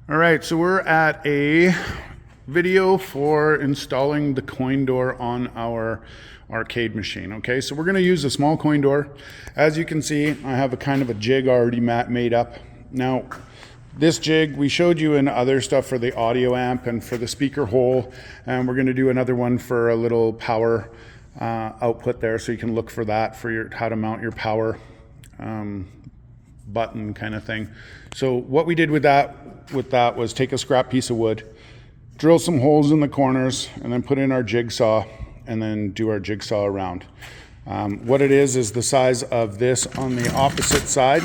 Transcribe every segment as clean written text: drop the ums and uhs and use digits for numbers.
All right, so we're at a video for installing the coin door on our arcade machine. Okay, so we're going to use a small coin door. As you can see, I have a kind of a jig already made up. Now, this jig we showed you in other stuff for the audio amp and for the speaker hole, and we're going to do another one for a little power output there, so you can look for that for your how to mount your power button kind of thing. So what we did with that was take a scrap piece of wood, drill some holes in the corners, and then put in our jigsaw and then do our jigsaw around. What it is the size of this on the opposite side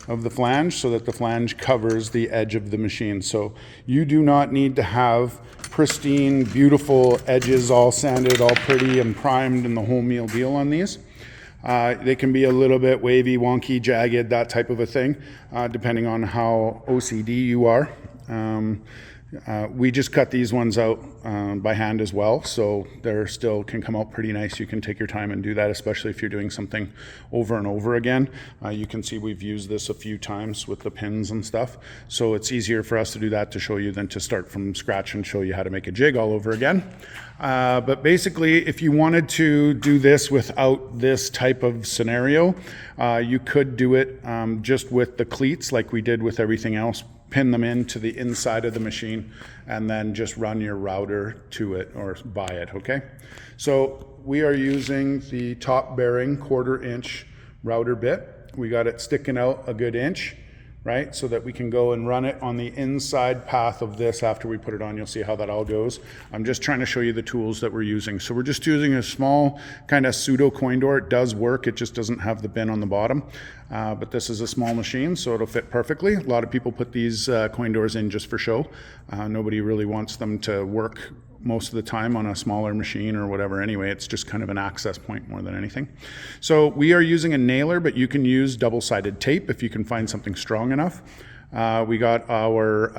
of the flange, so that the flange covers the edge of the machine. So you do not need to have pristine, beautiful edges all sanded, all pretty and primed and the whole meal deal on these. They can be a little bit wavy, wonky, jagged, that type of a thing, depending on how OCD you are. We just cut these ones out by hand as well, so they still can come out pretty nice. You can take your time and do that, especially if you're doing something over and over again. You can see we've used this a few times with the pins and stuff, so it's easier for us to do that to show you than to start from scratch and show you how to make a jig all over again. But basically, if you wanted to do this without this type of scenario, you could do it just with the cleats like we did with everything else. Pin them into the inside of the machine and then just run your router to it or by it, okay? So we are using the top bearing 1/4 inch router bit. We got it sticking out a good inch, right? So that we can go and run it on the inside path of this after we put it on. You'll see how that all goes. I'm just trying to show you the tools that we're using. So we're just using a small kind of pseudo coin door. It does work, it just doesn't have the bin on the bottom. But this is a small machine, so it'll fit perfectly. A lot of people put these coin doors in just for show. Nobody really wants them to work most of the time on a smaller machine or whatever anyway. It's just kind of an access point more than anything. So we are using a nailer, but you can use double-sided tape if you can find something strong enough. We got our,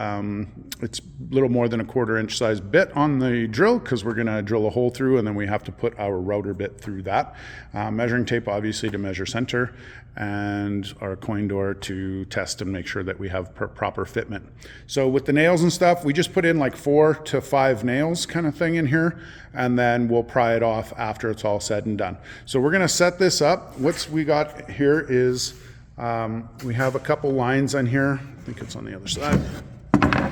it's a little more than a 1/4 inch size bit on the drill because we're gonna drill a hole through and then we have to put our router bit through that. Measuring tape obviously to measure center, and our coin door to test and make sure that we have proper fitment. So with the nails and stuff, we just put in like 4 to 5 nails kind of thing in here, and then we'll pry it off after it's all said and done. So we're gonna set this up. What we got here is, we have a couple lines on here. I think it's on the other side. Yeah,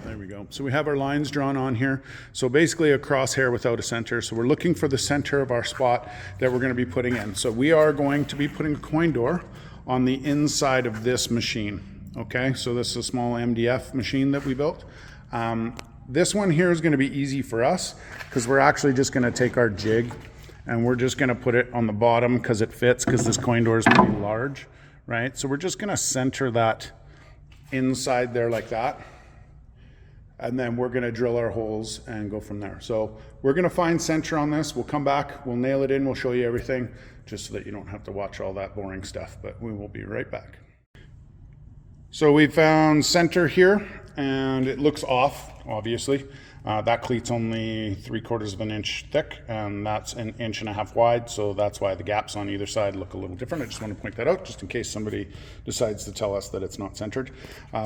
there we go. So we have our lines drawn on here. So basically a crosshair without a center. So we're looking for the center of our spot that we're going to be putting in. So we are going to be putting a coin door on the inside of this machine. Okay, so this is a small MDF machine that we built. This one here is going to be easy for us because we're actually just going to take our jig and we're just going to put it on the bottom because it fits, because this coin door is pretty large. Right, so we're just going to center that inside there like that, and then we're going to drill our holes and go from there. So we're going to find center on this. We'll come back, we'll nail it in, we'll show you everything, just so that you don't have to watch all that boring stuff, but we will be right back. So we found center here, and it looks off, obviously. That cleat's only 3/4 of an inch thick, and that's 1.5 inches wide, so that's why the gaps on either side look a little different. I just want to point that out, just in case somebody decides to tell us that it's not centered.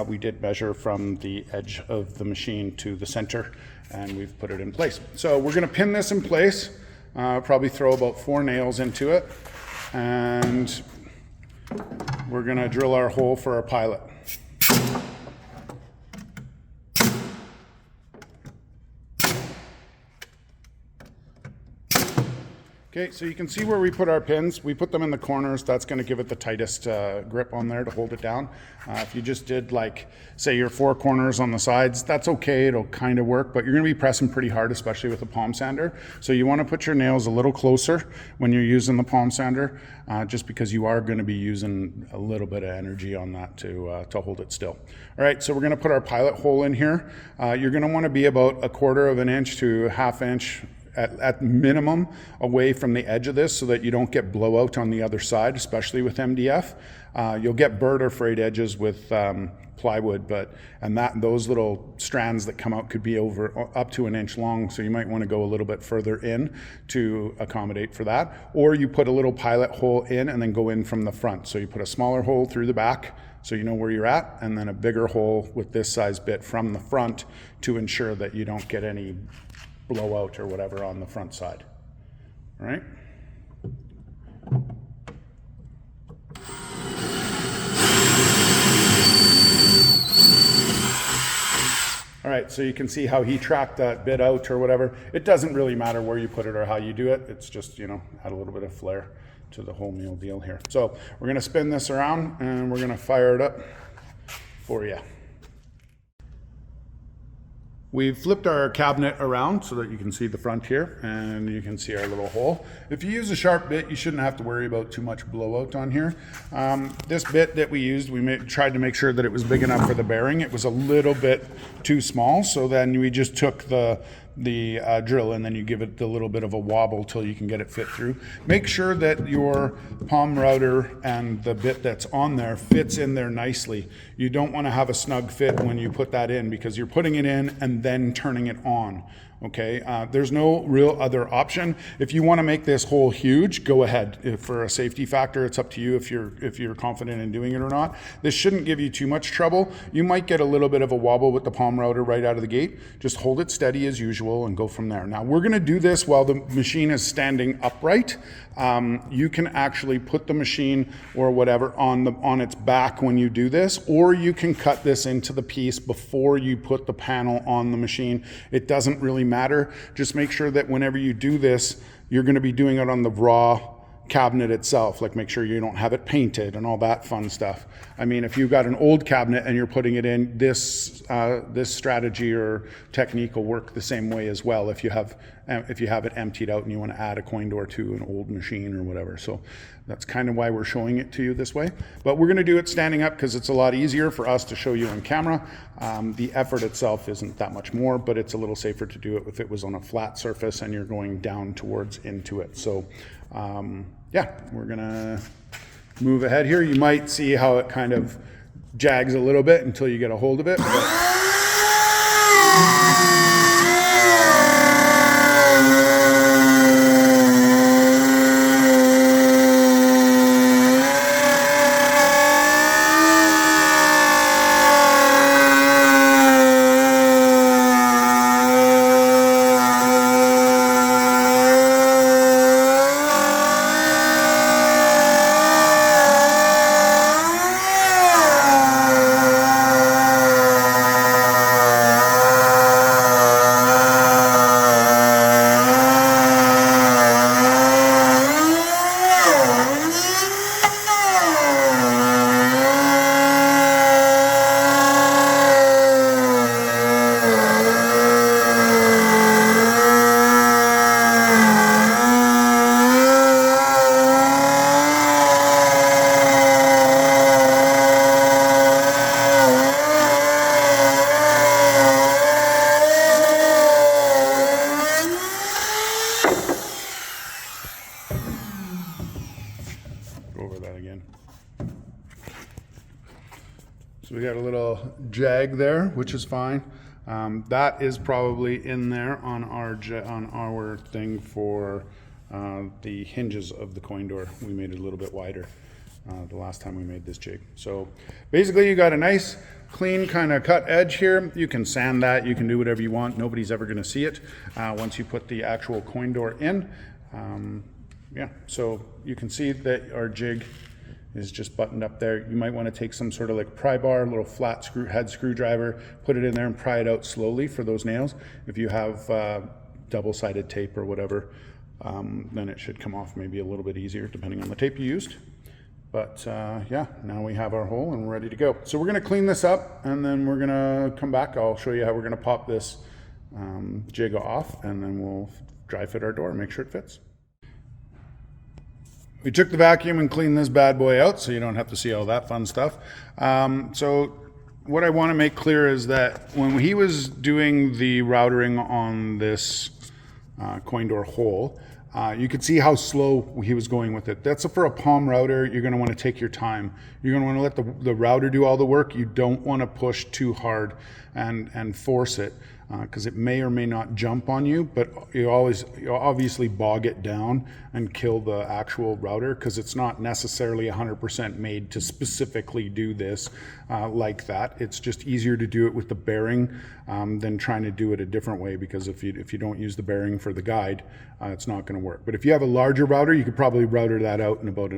We did measure from the edge of the machine to the center, and we've put it in place. So we're going to pin this in place, probably throw about 4 nails into it, and we're going to drill our hole for our pilot. Okay, so you can see where we put our pins. We put them in the corners. That's going to give it the tightest grip on there to hold it down. If you just did, like, say your 4 corners on the sides, that's okay. It'll kind of work, but you're going to be pressing pretty hard, especially with a palm sander. So you want to put your nails a little closer when you're using the palm sander, just because you are going to be using a little bit of energy on that to hold it still. All right, so we're going to put our pilot hole in here. You're going to want to be about 1/4 of an inch to 1/2 inch at minimum away from the edge of this so that you don't get blowout on the other side, especially with MDF. You'll get bird or frayed edges with plywood, and those little strands that come out could be up to an inch long, so you might want to go a little bit further in to accommodate for that. Or you put a little pilot hole in and then go in from the front. So you put a smaller hole through the back so you know where you're at, and then a bigger hole with this size bit from the front to ensure that you don't get any blowout or whatever on the front side. All right? All right, so you can see how he tracked that bit out or whatever. It doesn't really matter where you put it or how you do it. It's just, you know, add a little bit of flair to the whole meal deal here. So we're gonna spin this around and we're gonna fire it up for you. We've flipped our cabinet around so that you can see the front here and you can see our little hole. If you use a sharp bit, you shouldn't have to worry about too much blowout on here. This bit that we used, tried to make sure that it was big enough for the bearing. It was a little bit too small, so then we just took the drill and then you give it a little bit of a wobble till you can get it fit through. Make sure that your palm router and the bit that's on there fits in there nicely. You don't want to have a snug fit when you put that in because you're putting it in and then turning it on. Okay, there's no real other option. If you want to make this hole huge, go ahead. If for a safety factor, it's up to you if you're confident in doing it or not. This shouldn't give you too much trouble. You might get a little bit of a wobble with the palm router right out of the gate. Just hold it steady as usual and go from there. Now we're going to do this while the machine is standing upright. You can actually put the machine or whatever on its back when you do this, or you can cut this into the piece before you put the panel on the machine. It doesn't really matter. Just make sure that whenever you do this, you're going to be doing it on the raw cabinet itself. Like make sure you don't have it painted and all that fun stuff. I mean, if you've got an old cabinet and you're putting it in, this strategy or technique will work the same way as well if you have it emptied out and you want to add a coin door to an old machine or whatever. So that's kind of why we're showing it to you this way. But we're going to do it standing up because it's a lot easier for us to show you on camera. The effort itself isn't that much more, but it's a little safer to do it if it was on a flat surface and you're going down towards into it. So yeah, we're gonna move ahead here. You might see how it kind of jags a little bit until you get a hold of it. So we got a little jag there, which is fine. That is probably in there on our thing for the hinges of the coin door. We made it a little bit wider the last time we made this jig. So basically you got a nice clean kind of cut edge here. You can sand that, you can do whatever you want. Nobody's ever going to see it once you put the actual coin door in. Yeah, so you can see that our jig is just buttoned up there. You might want to take some sort of like pry bar, a little flat head screwdriver, put it in there and pry it out slowly for those nails. If you have double-sided tape or whatever, then it should come off maybe a little bit easier depending on the tape you used. But yeah, now we have our hole and we're ready to go. So we're gonna clean this up and then we're gonna come back. I'll show you how we're gonna pop this jig off and then we'll dry fit our door and make sure it fits. We took the vacuum and cleaned this bad boy out so you don't have to see all that fun stuff. So what I want to make clear is that when he was doing the routering on this coin door hole. You could see how slow he was going with it. That's for a palm router. You're going to want to take your time. You're going to want to let the router do all the work. You don't want to push too hard and force it, because it may or may not jump on you, but you obviously bog it down and kill the actual router, because it's not necessarily 100% made to specifically do this like that. It's just easier to do it with the bearing than trying to do it a different way, because if you don't use the bearing for the guide, it's not going to work. But if you have a larger router, you could probably router that out in about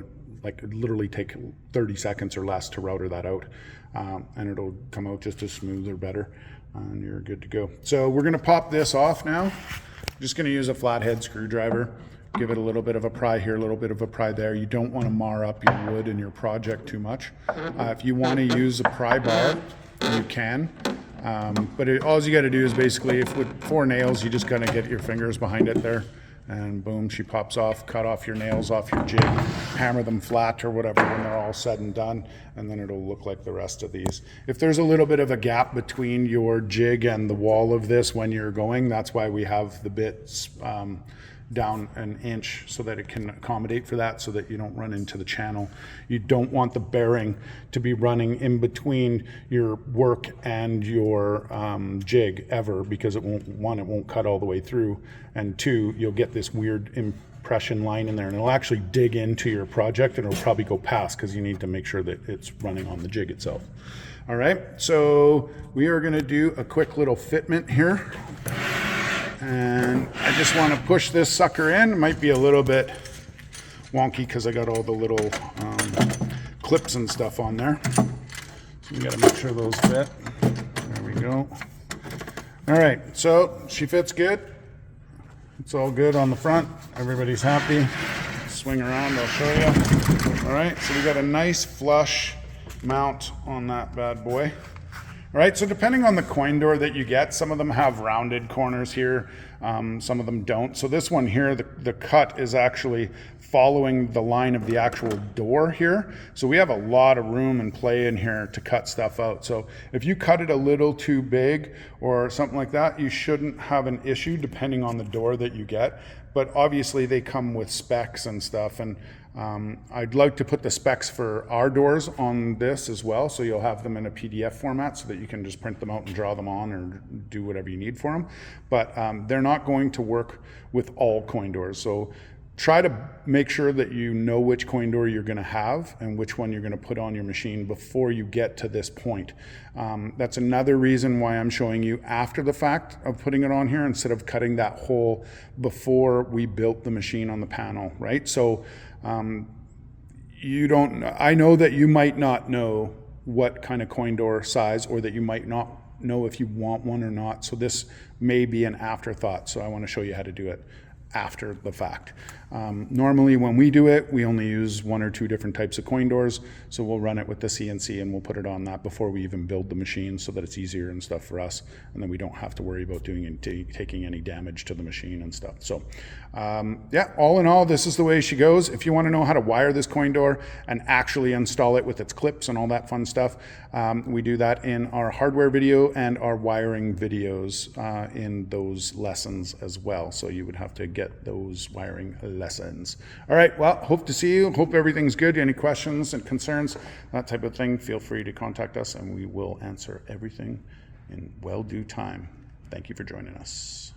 literally take 30 seconds or less to router that out, and it'll come out just as smooth or better, and you're good to go. So we're going to pop this off now. I'm just going to use a flathead screwdriver, give it a little bit of a pry here, a little bit of a pry there. You don't want to mar up your wood and your project too much. If you want to use a pry bar, you can. But all you got to do is basically, with 4 nails, you just got to get your fingers behind it there, and boom, she pops off. Cut off your nails off your jig, hammer them flat or whatever when they're all said and done, and then it'll look like the rest of these. If there's a little bit of a gap between your jig and the wall of this when you're going, that's why we have the bits down an inch, so that it can accommodate for that, so that you don't run into the channel. You don't want the bearing to be running in between your work and your jig ever, because it won't cut all the way through, and 2, you'll get this weird impression line in there, and it'll actually dig into your project, and it'll probably go past, because you need to make sure that it's running on the jig itself. All right, so we are going to do a quick little fitment here. And I just want to push this sucker in. It might be a little bit wonky because I got all the little clips and stuff on there. So we got to make sure those fit. There we go. All right, so she fits good. It's all good on the front. Everybody's happy. Swing around, I'll show you. All right, so we got a nice flush mount on that bad boy. All right, so depending on the coin door that you get, some of them have rounded corners here, some of them don't. So this one here, the cut is actually following the line of the actual door here. So we have a lot of room and play in here to cut stuff out. So if you cut it a little too big or something like that, you shouldn't have an issue depending on the door that you get. But obviously they come with specs and stuff, and I'd like to put the specs for our doors on this as well, so you'll have them in a PDF format so that you can just print them out and draw them on or do whatever you need for them. But they're not going to work with all coin doors. So try to make sure that you know which coin door you're going to have and which one you're going to put on your machine before you get to this point. That's another reason why I'm showing you after the fact of putting it on here instead of cutting that hole before we built the machine on the panel, right? So I know that you might not know what kind of coin door size, or that you might not know if you want one or not. So this may be an afterthought. So I want to show you how to do it after the fact. Normally when we do it, we only use 1 or 2 different types of coin doors. So we'll run it with the CNC and we'll put it on that before we even build the machine, so that it's easier and stuff for us. And then we don't have to worry about taking any damage to the machine and stuff. So yeah, all in all, this is the way she goes. If you want to know how to wire this coin door and actually install it with its clips and all that fun stuff, we do that in our hardware video and our wiring videos in those lessons as well. So you would have to get those wiring lessons. All right, well, hope to see you. Hope everything's good. Any questions and concerns, that type of thing, feel free to contact us and we will answer everything in well due time. Thank you for joining us.